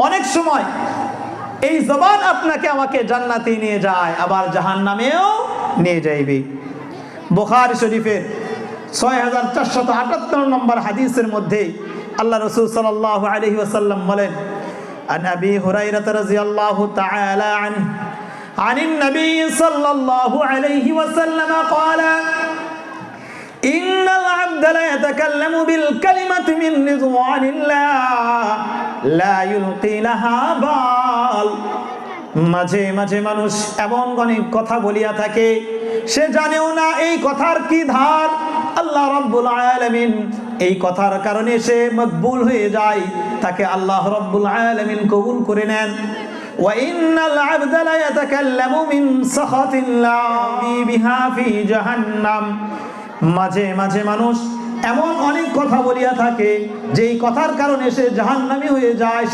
অনেক সময় এই জবান আপনাকে আমাকে জান্নাতে নিয়ে যায়, আবার জাহান্নামেও নিয়ে যাইবে। বুখারী শরীফের 6478 নম্বর হাদিসের মধ্যে আল্লাহ রাসূল সাল্লাল্লাহু আলাইহি ওয়াসাল্লাম বলেন, আন আবি হুরায়রা রাদিয়াল্লাহু তাআলা আনহু আনিন নবী সাল্লাল্লাহু আলাইহি ওয়াসাল্লাম قال ইন্নাল আবদা লা ইয়াতাকাল্লামু বিল কালিমাতি মিন রিদওয়ানিল্লাহ লা ইউলকি লাহা বাল। মাঝে মাঝে মানুষ এমন অনেক কথা বলিয়া থাকে, সে জানেও না এই কথার কি ধার। আল্লাহ রাব্বুল আলামিন এই কথার কারণে সে মকবুল হয়ে যায়, তাকে আল্লাহ রাব্বুল আলামিন কবুল করে নেন। ওয়া ইন্নাল আবদা লা ইয়াতাকাল্লামু মিন সাখাতিল্লাহি বিহা ফি জাহান্নাম। মাঝে মাঝে মানুষ এমন অনেক কথা বলিয়া থাকে যেই কথার কারণে সে জাহান্নামী হয়ে যায়।